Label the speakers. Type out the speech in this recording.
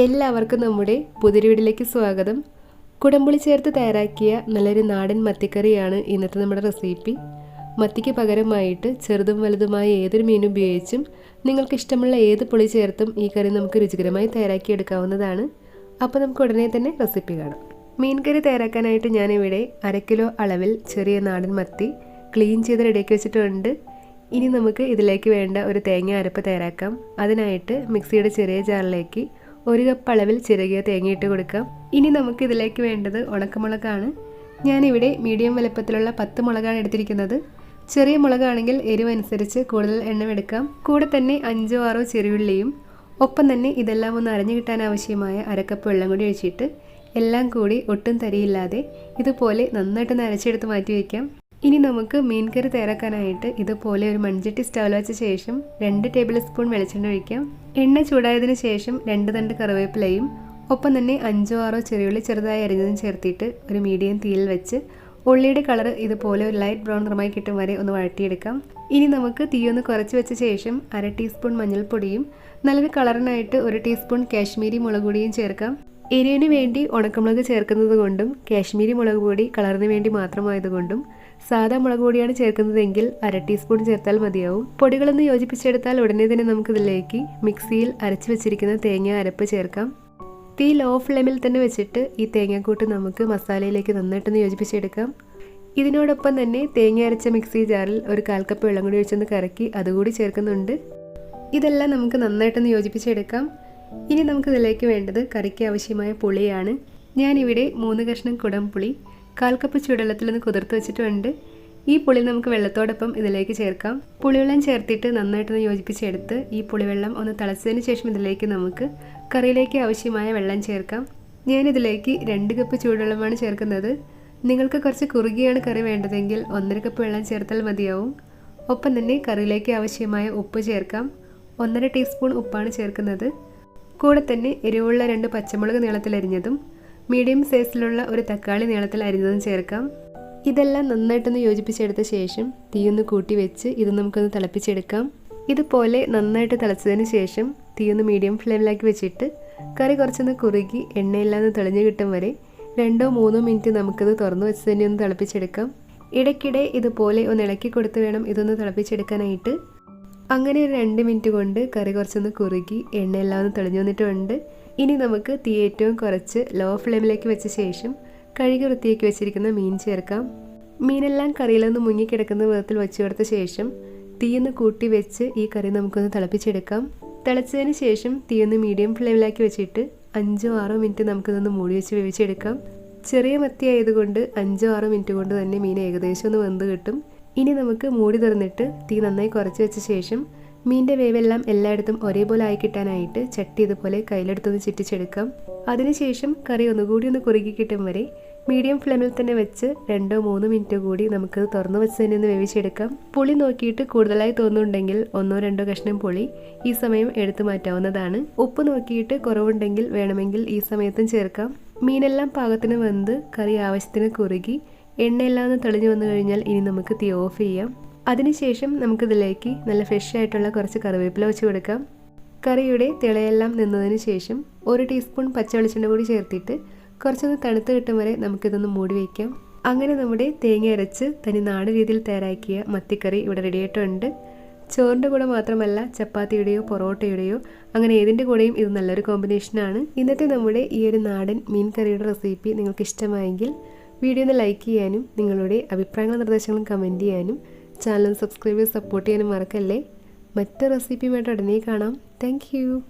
Speaker 1: എല്ലാവർക്കും നമ്മുടെ പുതിയ വീഡിയോയിലേക്ക് സ്വാഗതം. കുടംപുളി ചേർത്ത് തയ്യാറാക്കിയ നല്ലൊരു നാടൻ മത്തിക്കറിയാണ് ഇന്നത്തെ നമ്മുടെ റെസിപ്പി. മത്തിക്ക് പകരമായിട്ട് ചെറുതും വലുതുമായ ഏതൊരു മീനും ഉപയോഗിച്ചും നിങ്ങൾക്ക് ഇഷ്ടമുള്ള ഏത് പുളി ചേർത്തും ഈ കറി നമുക്ക് രുചികരമായി തയ്യാറാക്കി എടുക്കാവുന്നതാണ്. അപ്പോൾ നമുക്ക് ഉടനെ തന്നെ റെസിപ്പി കാണാം. മീൻ കറി തയ്യാറാക്കാനായിട്ട് ഞാനിവിടെ 1/2 കിലോ അളവിൽ ചെറിയ നാടൻ മത്തി ക്ലീൻ ചെയ്ത് റെഡിയാക്കി വെച്ചിട്ടുണ്ട്. ഇനി നമുക്ക് ഇതിലേക്ക് വേണ്ട ഒരു തേങ്ങ അരപ്പ് തയ്യാറാക്കാം. അതിനായിട്ട് മിക്സിയുടെ ചെറിയ ജാറിലേക്ക് 1 കപ്പ് അളവിൽ ചിരകിയ തേങ്ങ ഇട്ട് കൊടുക്കാം. ഇനി നമുക്ക് ഇതിലേക്ക് വേണ്ടത് ഉണക്കമുളകാണ്. ഞാനിവിടെ മീഡിയം വലുപ്പത്തിലുള്ള 10 മുളകാണ് എടുത്തിരിക്കുന്നത്. ചെറിയ മുളകാണെങ്കിൽ എരിവ് അനുസരിച്ച് കൂടുതൽ എണ്ണം എടുക്കാം. കൂടെ തന്നെ 5-6 ചെറിയുള്ളിയും ഒപ്പം തന്നെ ഇതെല്ലാം ഒന്ന് അരഞ്ഞു കിട്ടാൻ ആവശ്യമായ 1/2 കപ്പ് വെള്ളം കൂടി ഒഴിച്ചിട്ട് എല്ലാം കൂടി ഒട്ടും തരിയില്ലാതെ ഇതുപോലെ നന്നായിട്ട് അരച്ചെടുത്ത് മാറ്റി വയ്ക്കാം. ഇനി നമുക്ക് മീൻ കറി തയ്യാറാക്കാനായിട്ട് ഇതുപോലെ ഒരു മൺചട്ടി സ്റ്റൗവിൽ വെച്ച ശേഷം 2 ടേബിൾ സ്പൂൺ വെളിച്ചെണ്ണ ഒഴിക്കാം. എണ്ണ ചൂടായതിനു ശേഷം 2 തണ്ട് കറിവേപ്പിലയും ഒപ്പം തന്നെ 5-6 ചെറിയുള്ളി ചെറുതായി അരിഞ്ഞതും ചേർത്തിട്ട് ഒരു മീഡിയം തീയിൽ വെച്ച് ഉള്ളിയുടെ കളർ ഇതുപോലെ ഒരു ലൈറ്റ് ബ്രൗൺ നിറമായി കിട്ടും വരെ ഒന്ന് വഴറ്റിയെടുക്കാം. ഇനി നമുക്ക് തീയൊന്ന് കുറച്ച് വെച്ച ശേഷം 1/2 ടീസ്പൂൺ മഞ്ഞൾപ്പൊടിയും നല്ലൊരു കളറിനായിട്ട് 1 ടീസ്പൂൺ കാശ്മീരി മുളക് പൊടിയും ചേർക്കാം. എരിവിന് വേണ്ടി ഉണക്കമുളക് ചേർക്കുന്നത് കൊണ്ടും കാശ്മീരി മുളക് പൊടി കളറിന് വേണ്ടി മാത്രമായതുകൊണ്ടും സാധാ മുളക് പൊടിയാണ് ചേർക്കുന്നതെങ്കിൽ 1/2 ടീസ്പൂൺ ചേർത്താൽ മതിയാവും. പൊടികളൊന്ന് യോജിപ്പിച്ചെടുത്താൽ ഉടനെ തന്നെ നമുക്കിതിലേക്ക് മിക്സിയിൽ അരച്ച് വെച്ചിരിക്കുന്ന തേങ്ങ അരപ്പ് ചേർക്കാം. തീ ലോ ഫ്ലെയിമിൽ തന്നെ വെച്ചിട്ട് ഈ തേങ്ങാക്കൂട്ട് നമുക്ക് മസാലയിലേക്ക് നന്നായിട്ടൊന്ന് യോജിപ്പിച്ചെടുക്കാം. ഇതിനോടൊപ്പം തന്നെ തേങ്ങ അരച്ച മിക്സി ജാറിൽ ഒരു 1/4 കപ്പ് വെള്ളം കൂടി ഒഴിച്ചൊന്ന് കറക്കി അതുകൂടി ചേർക്കുന്നുണ്ട്. ഇതെല്ലാം നമുക്ക് നന്നായിട്ടൊന്ന് യോജിപ്പിച്ചെടുക്കാം. ഇനി നമുക്കിതിലേക്ക് വേണ്ടത് കറിക്ക് ആവശ്യമായ പുളിയാണ്. ഞാനിവിടെ 3 കഷ്ണം കുടംപുളി 1/4 കപ്പ് ചൂടുവെള്ളത്തിലൊന്ന് കുതിർത്ത് വെച്ചിട്ടുണ്ട്. ഈ പുളി നമുക്ക് വെള്ളത്തോടൊപ്പം ഇതിലേക്ക് ചേർക്കാം. പുളിവെള്ളം ചേർത്തിട്ട് നന്നായിട്ടൊന്ന് യോജിപ്പിച്ചെടുത്ത് ഈ പുളിവെള്ളം ഒന്ന് തിളച്ചതിന് ശേഷം ഇതിലേക്ക് നമുക്ക് കറിയിലേക്ക് ആവശ്യമായ വെള്ളം ചേർക്കാം. ഞാനിതിലേക്ക് 2 കപ്പ് ചൂടുവെള്ളമാണ് ചേർക്കുന്നത്. നിങ്ങൾക്ക് കുറച്ച് കുറുകിയാണ് കറി വേണ്ടതെങ്കിൽ 1.5 കപ്പ് വെള്ളം ചേർത്താൽ മതിയാവും. ഒപ്പം തന്നെ കറിയിലേക്ക് ആവശ്യമായ ഉപ്പ് ചേർക്കാം. 1.5 ടീസ്പൂൺ ഉപ്പാണ് ചേർക്കുന്നത്. കൂടെ തന്നെ എരിവുള്ള 2 പച്ചമുളക് നീളത്തിലരിഞ്ഞതും മീഡിയം സൈസിലുള്ള ഒരു തക്കാളി നീളത്തിൽ അരിഞ്ഞതും ചേർക്കാം. ഇതെല്ലാം നന്നായിട്ടൊന്ന് യോജിപ്പിച്ചെടുത്ത ശേഷം തീയൊന്ന് കൂട്ടി വെച്ച് ഇത് നമുക്കൊന്ന് തിളപ്പിച്ചെടുക്കാം. ഇതുപോലെ നന്നായിട്ട് തിളച്ചതിന് ശേഷം തീയൊന്ന് മീഡിയം ഫ്ലെയിമിലാക്കി വെച്ചിട്ട് കറി കുറച്ചൊന്ന് കുറുകി എണ്ണയില്ലാതെ തെളിഞ്ഞു കിട്ടും വരെ 2-3 മിനിറ്റ് നമുക്കിത് തുറന്നു വെച്ച് തന്നെ ഒന്ന് തിളപ്പിച്ചെടുക്കാം. ഇടയ്ക്കിടെ ഇതുപോലെ ഒന്ന് ഇളക്കി കൊടുത്ത് വേണം ഇതൊന്ന് തിളപ്പിച്ചെടുക്കാനായിട്ട്. അങ്ങനെ ഒരു 2 മിനിറ്റ് കൊണ്ട് കറി കുറച്ചൊന്ന് കുറുകി എണ്ണയെല്ലാം ഒന്ന് തെളിഞ്ഞു വന്നിട്ടുണ്ട്. ഇനി നമുക്ക് തീ ഏറ്റവും കുറച്ച് ലോ ഫ്ലെയിമിലേക്ക് വെച്ച ശേഷം കഴുകി വൃത്തിയാക്കി വെച്ചിരിക്കുന്ന മീൻ ചേർക്കാം. മീനെല്ലാം കറിയിലൊന്ന് മുങ്ങിക്കിടക്കുന്ന വിധത്തിൽ വെച്ച് കൊടുത്ത ശേഷം തീയൊന്ന് കൂട്ടി വെച്ച് ഈ കറി നമുക്കൊന്ന് തിളപ്പിച്ചെടുക്കാം. തിളച്ചതിന് ശേഷം തീയൊന്ന് മീഡിയം ഫ്ലെയിമിലാക്കി വെച്ചിട്ട് 5-6 മിനിറ്റ് നമുക്കിതൊന്ന് മൂടി വെച്ച് വേവിച്ചെടുക്കാം. ചെറിയ മത്തി ആയതുകൊണ്ട് 5-6 മിനിറ്റ് കൊണ്ട് തന്നെ മീൻ ഏകദേശം ഒന്ന് വെന്ത് കിട്ടും. ഇനി നമുക്ക് മൂടി തുറന്നിട്ട് തീ നന്നായി കുറച്ച് വെച്ച ശേഷം മീൻ്റെ വേവെല്ലാം എല്ലായിടത്തും ഒരേപോലെ ആയി കിട്ടാനായിട്ട് ചട്ടി ഇതുപോലെ കയ്യിലെടുത്തൊന്ന് ചുറ്റിച്ചെടുക്കാം. അതിനുശേഷം കറി ഒന്നുകൂടി ഒന്ന് കുറുകി കിട്ടും വരെ മീഡിയം ഫ്ലെയിമിൽ തന്നെ വെച്ച് 2-3 മിനിറ്റ് കൂടി നമുക്ക് തുറന്നു വെച്ച് തന്നെ ഒന്ന് വേവിച്ചെടുക്കാം. പുളി നോക്കിയിട്ട് കൂടുതലായി തോന്നുന്നുണ്ടെങ്കിൽ 1-2 കഷ്ണം പുളി ഈ സമയം എടുത്തു മാറ്റാവുന്നതാണ്. ഉപ്പ് നോക്കിയിട്ട് കുറവുണ്ടെങ്കിൽ വേണമെങ്കിൽ ഈ സമയത്തും ചേർക്കാം. മീനെല്ലാം പാകത്തിന് വെന്ത് കറി ആവശ്യത്തിന് കുറുകി എണ്ണയെല്ലാം ഒന്ന് തെളിഞ്ഞു വന്നു കഴിഞ്ഞാൽ ഇനി നമുക്ക് തീ ഓഫ് ചെയ്യാം. അതിനുശേഷം നമുക്കിതിലേക്ക് നല്ല ഫ്രഷ് ആയിട്ടുള്ള കുറച്ച് കറിവേപ്പില വെച്ച് കൊടുക്കാം. കറിയുടെ തിളയെല്ലാം നിന്നതിന് ശേഷം 1 ടീസ്പൂൺ പച്ച വെളിച്ചെണ്ണ കൂടി ചേർത്തിട്ട് കുറച്ചൊന്ന് തണുത്ത് കിട്ടും വരെ നമുക്കിതൊന്ന് മൂടി വയ്ക്കാം. അങ്ങനെ നമ്മുടെ തേങ്ങ അരച്ച് തനി നാടൻ രീതിയിൽ തയ്യാറാക്കിയ മത്തിക്കറി ഇവിടെ റെഡിയായിട്ടുണ്ട്. ചോറിൻ്റെ കൂടെ മാത്രമല്ല ചപ്പാത്തിയുടെയോ പൊറോട്ടയുടെയോ അങ്ങനെ ഏതിൻ്റെ കൂടെയും ഇത് നല്ലൊരു കോമ്പിനേഷനാണ്. ഇന്നത്തെ നമ്മുടെ ഈ ഒരു നാടൻ മീൻ കറിയുടെ റെസിപ്പി നിങ്ങൾക്ക് ഇഷ്ടമായെങ്കിൽ വീഡിയോ ഒന്ന് ലൈക്ക് ചെയ്യാനും നിങ്ങളുടെ അഭിപ്രായങ്ങളും നിർദ്ദേശങ്ങളും കമൻറ്റ് ചെയ്യാനും ചാനൽ സബ്സ്ക്രൈബ് ചെയ്ത് സപ്പോർട്ട് ചെയ്യാനും മറക്കല്ലേ. മറ്റു റെസിപ്പിയുമായിട്ട് ഉടനെ കാണാം. താങ്ക്